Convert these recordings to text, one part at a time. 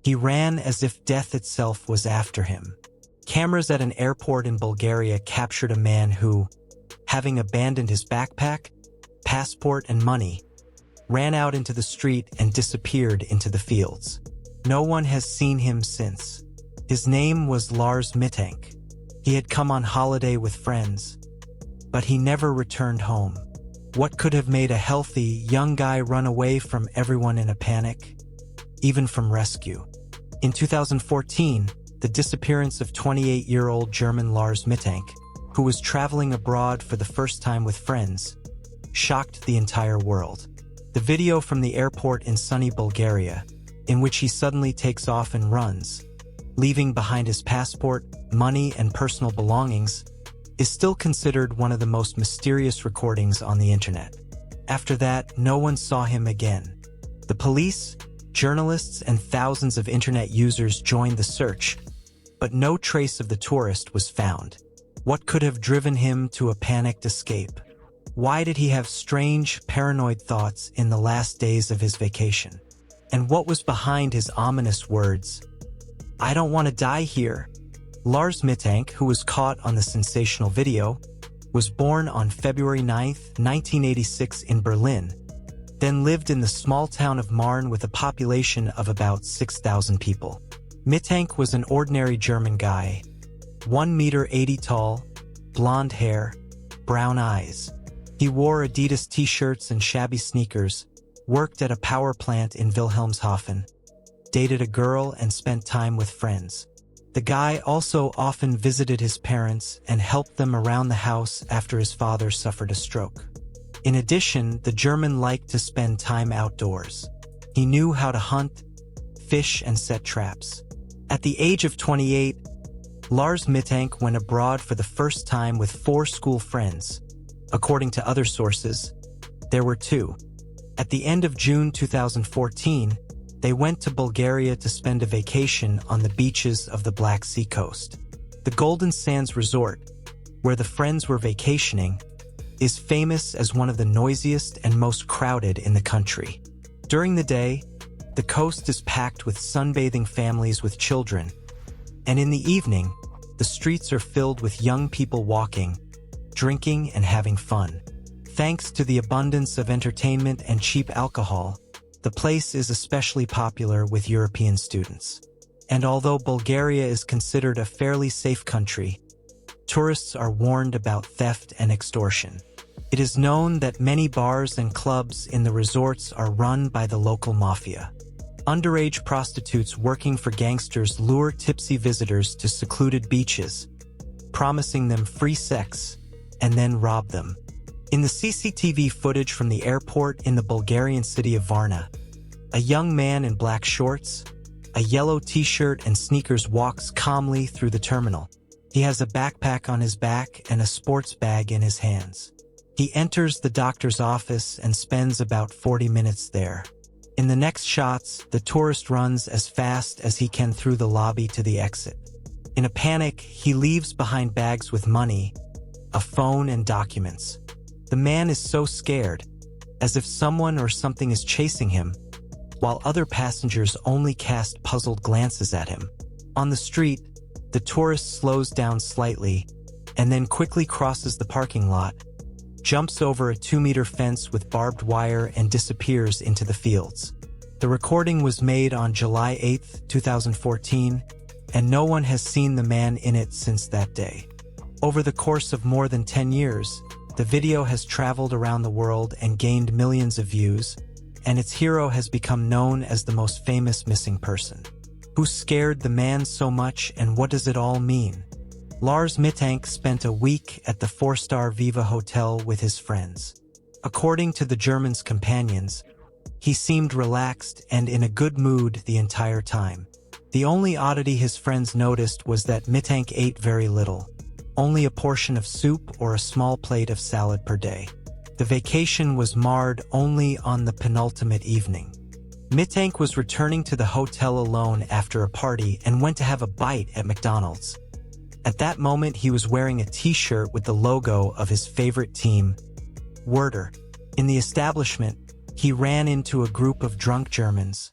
He ran as if death itself was after him. Cameras at an airport in Bulgaria captured a man who, having abandoned his backpack, passport, and money, ran out into the street and disappeared into the fields. No one has seen him since. His name was Lars Mittank. He had come on holiday with friends, but he never returned home. What could have made a healthy, young guy run away from everyone in a panic, even from rescue? In 2014, the disappearance of 28-year-old German Lars Mittank, who was traveling abroad for the first time with friends, shocked the entire world. The video from the airport in sunny Bulgaria, in which he suddenly takes off and runs, leaving behind his passport, money, and personal belongings, is still considered one of the most mysterious recordings on the internet. After that, no one saw him again. The police, journalists, and thousands of internet users joined the search, but no trace of the tourist was found. What could have driven him to a panicked escape? Why did he have strange, paranoid thoughts in the last days of his vacation? And what was behind his ominous words, "I don't want to die here"? Lars Mittank, who was caught on the sensational video, was born on February 9, 1986 in Berlin, then lived in the small town of Marne with a population of about 6,000 people. Mittank was an ordinary German guy, 1.80 m tall, blonde hair, brown eyes. He wore Adidas t-shirts and shabby sneakers, worked at a power plant in Wilhelmshaven, dated a girl, and spent time with friends. The guy also often visited his parents and helped them around the house after his father suffered a stroke. In addition, the German liked to spend time outdoors. He knew how to hunt, fish, and set traps. At the age of 28, Lars Mittank went abroad for the first time with 4 school friends. According to other sources, there were 2. At the end of June 2014, they went to Bulgaria to spend a vacation on the beaches of the Black Sea coast. The Golden Sands Resort, where the friends were vacationing, is famous as one of the noisiest and most crowded in the country. During the day, the coast is packed with sunbathing families with children, and in the evening, the streets are filled with young people walking, drinking, and having fun. Thanks to the abundance of entertainment and cheap alcohol, the place is especially popular with European students. And although Bulgaria is considered a fairly safe country, tourists are warned about theft and extortion. It is known that many bars and clubs in the resorts are run by the local mafia. Underage prostitutes working for gangsters lure tipsy visitors to secluded beaches, promising them free sex, and then rob them. In the CCTV footage from the airport in the Bulgarian city of Varna, a young man in black shorts, a yellow t-shirt, and sneakers walks calmly through the terminal. He has a backpack on his back and a sports bag in his hands. He enters the doctor's office and spends about 40 minutes there. In the next shots, the tourist runs as fast as he can through the lobby to the exit. In a panic, he leaves behind bags with money, a phone, and documents. The man is so scared, as if someone or something is chasing him, while other passengers only cast puzzled glances at him. On the street, the tourist slows down slightly and then quickly crosses the parking lot, jumps over a 2-meter fence with barbed wire, and disappears into the fields. The recording was made on July 8, 2014, and no one has seen the man in it since that day. Over the course of more than 10 years, the video has traveled around the world and gained millions of views, and its hero has become known as the most famous missing person. Who scared the man so much, and what does it all mean? Lars Mittank spent a week at the 4-star Viva Hotel with his friends. According to the German's companions, he seemed relaxed and in a good mood the entire time. The only oddity his friends noticed was that Mittank ate very little, only a portion of soup or a small plate of salad per day. The vacation was marred only on the penultimate evening. Mittank was returning to the hotel alone after a party and went to have a bite at McDonald's. At that moment, he was wearing a t-shirt with the logo of his favorite team, Werder. In the establishment, he ran into a group of drunk Germans,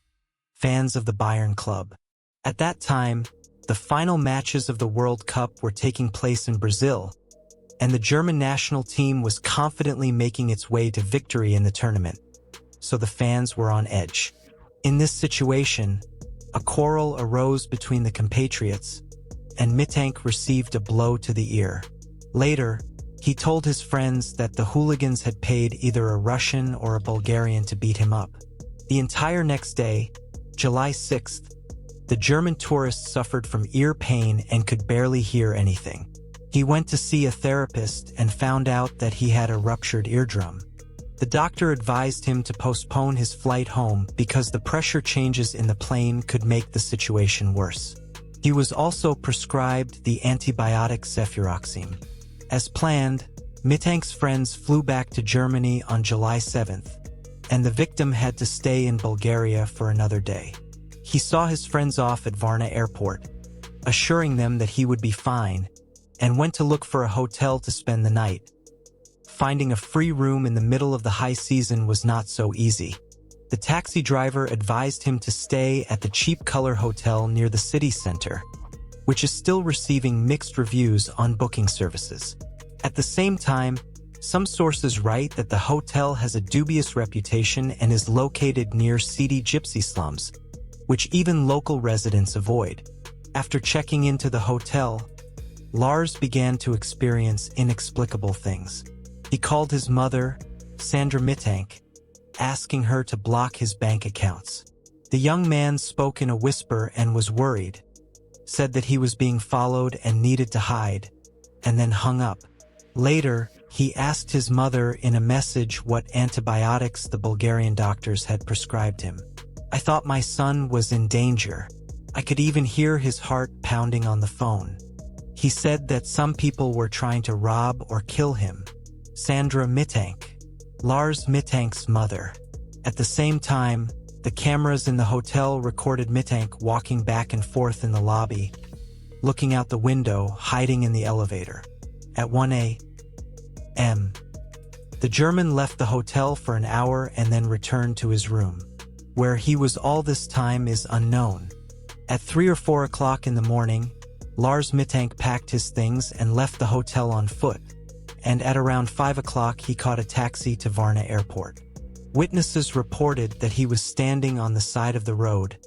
fans of the Bayern club. At that time, the final matches of the World Cup were taking place in Brazil, and the German national team was confidently making its way to victory in the tournament, so the fans were on edge. In this situation, a quarrel arose between the compatriots, and Mittank received a blow to the ear. Later, he told his friends that the hooligans had paid either a Russian or a Bulgarian to beat him up. The entire next day, July 6th, the German tourist suffered from ear pain and could barely hear anything. He went to see a therapist and found out that he had a ruptured eardrum. The doctor advised him to postpone his flight home because the pressure changes in the plane could make the situation worse. He was also prescribed the antibiotic cefuroxime. As planned, Mittank's friends flew back to Germany on July 7th, and the victim had to stay in Bulgaria for another day. He saw his friends off at Varna airport, assuring them that he would be fine, and went to look for a hotel to spend the night. Finding a free room in the middle of the high season was not so easy. The taxi driver advised him to stay at the Cheap Color Hotel near the city center, which is still receiving mixed reviews on booking services. At the same time, some sources write that the hotel has a dubious reputation and is located near seedy gypsy slums, which even local residents avoid. After checking into the hotel, Lars began to experience inexplicable things. He called his mother, Sandra Mittank, asking her to block his bank accounts. The young man spoke in a whisper and was worried, said that he was being followed and needed to hide, and then hung up. Later, he asked his mother in a message what antibiotics the Bulgarian doctors had prescribed him. "I thought my son was in danger. I could even hear his heart pounding on the phone." He said that some people were trying to rob or kill him. Sandra Mittank, Lars Mittank's mother. At the same time, the cameras in the hotel recorded Mittank walking back and forth in the lobby, looking out the window, hiding in the elevator. At 1 a.m., the German left the hotel for an hour and then returned to his room. Where he was all this time is unknown. At 3 or 4 o'clock in the morning, Lars Mittank packed his things and left the hotel on foot, and at around 5 o'clock he caught a taxi to Varna airport. Witnesses reported that he was standing on the side of the road,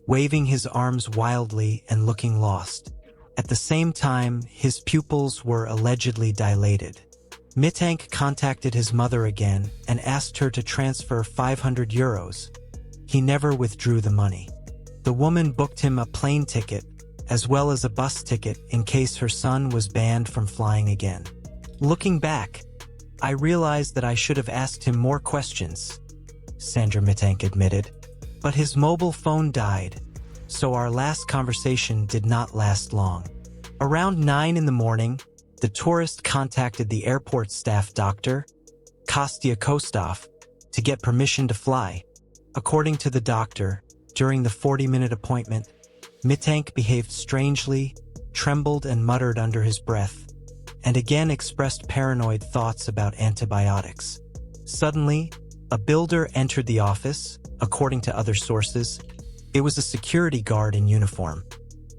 waving his arms wildly and looking lost. At the same time, his pupils were allegedly dilated. Mittank contacted his mother again and asked her to transfer 500 euros. He never withdrew the money. The woman booked him a plane ticket, as well as a bus ticket in case her son was banned from flying again. Looking back, I realized that I should have asked him more questions, Sandra Mittank admitted. But his mobile phone died, so our last conversation did not last long. Around 9 in the morning, the tourist contacted the airport staff doctor, Kostya Kostov, to get permission to fly. According to the doctor, during the 40-minute appointment, Mittank behaved strangely, trembled and muttered under his breath, and again expressed paranoid thoughts about antibiotics. Suddenly, a builder entered the office. According to other sources, it was a security guard in uniform,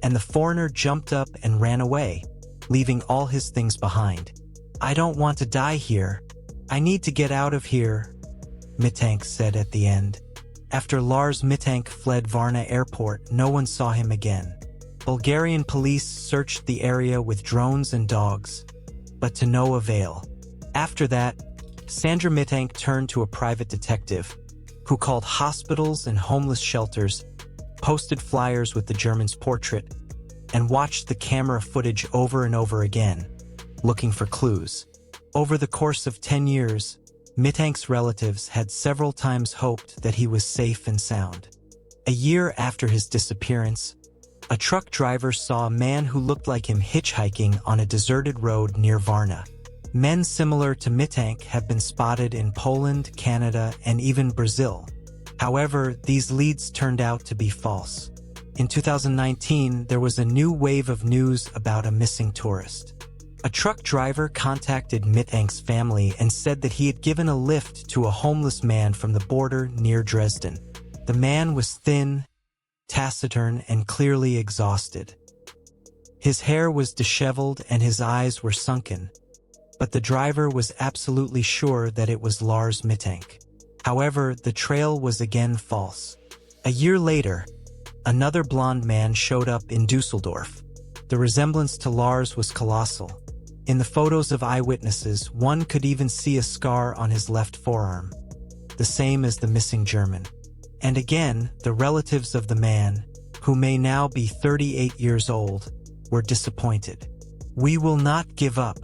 and the foreigner jumped up and ran away, leaving all his things behind. "I don't want to die here. I need to get out of here," Mittank said at the end. After Lars Mittank fled Varna airport, no one saw him again. Bulgarian police searched the area with drones and dogs, but to no avail. After that, Sandra Mittank turned to a private detective, who called hospitals and homeless shelters, posted flyers with the German's portrait, and watched the camera footage over and over again, looking for clues. Over the course of 10 years, Mittank's relatives had several times hoped that he was safe and sound. A year after his disappearance, a truck driver saw a man who looked like him hitchhiking on a deserted road near Varna. Men similar to Mittank have been spotted in Poland, Canada, and even Brazil. However, these leads turned out to be false. In 2019, there was a new wave of news about a missing tourist. A truck driver contacted Mittank's family and said that he had given a lift to a homeless man from the border near Dresden. The man was thin, taciturn, and clearly exhausted. His hair was disheveled and his eyes were sunken, but the driver was absolutely sure that it was Lars Mittank. However, the trail was again false. A year later, another blond man showed up in Dusseldorf. The resemblance to Lars was colossal. In the photos of eyewitnesses, one could even see a scar on his left forearm, the same as the missing German. And again, the relatives of the man, who may now be 38 years old, were disappointed. "We will not give up,"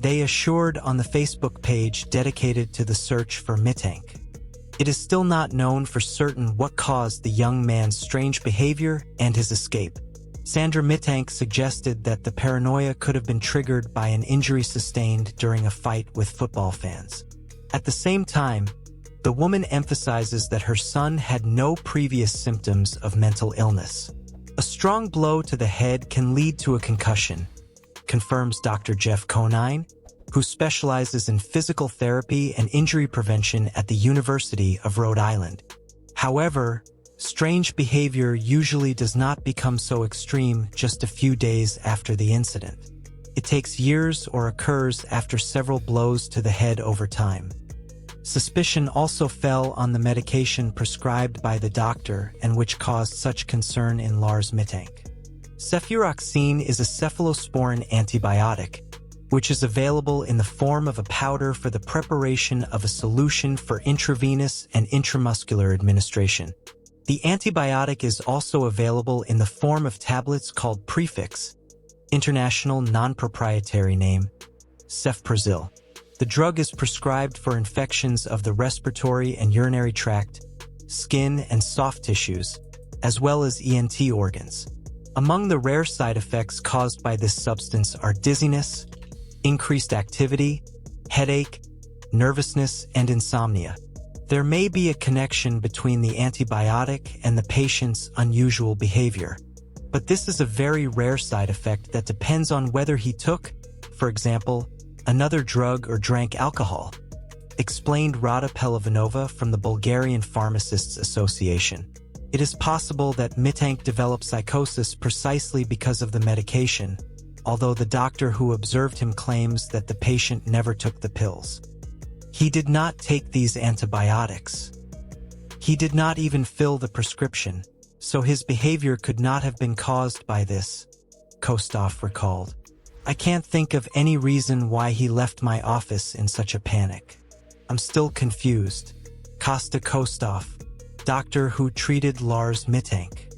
they assured on the Facebook page dedicated to the search for Mittank. It is still not known for certain what caused the young man's strange behavior and his escape. Sandra Mittank suggested that the paranoia could have been triggered by an injury sustained during a fight with football fans. At the same time, the woman emphasizes that her son had no previous symptoms of mental illness. A strong blow to the head can lead to a concussion, confirms Dr. Jeff Conine, who specializes in physical therapy and injury prevention at the University of Rhode Island. However, strange behavior usually does not become so extreme just a few days after the incident. It takes years or occurs after several blows to the head over time. Suspicion also fell on the medication prescribed by the doctor and which caused such concern in Lars Mittank. Cefuroxime is a cephalosporin antibiotic, which is available in the form of a powder for the preparation of a solution for intravenous and intramuscular administration. The antibiotic is also available in the form of tablets called Prefix, international non-proprietary name, Cefprozil. The drug is prescribed for infections of the respiratory and urinary tract, skin and soft tissues, as well as ENT organs. Among the rare side effects caused by this substance are dizziness, increased activity, headache, nervousness, and insomnia. There may be a connection between the antibiotic and the patient's unusual behavior, but this is a very rare side effect that depends on whether he took, for example, another drug or drank alcohol, explained Rada Pelivanova from the Bulgarian Pharmacists Association. It is possible that Mittank developed psychosis precisely because of the medication, although the doctor who observed him claims that the patient never took the pills. He did not take these antibiotics. He did not even fill the prescription, so his behavior could not have been caused by this, Kostov recalled. "I can't think of any reason why he left my office in such a panic. I'm still confused." Kosta Kostov, doctor who treated Lars Mittank.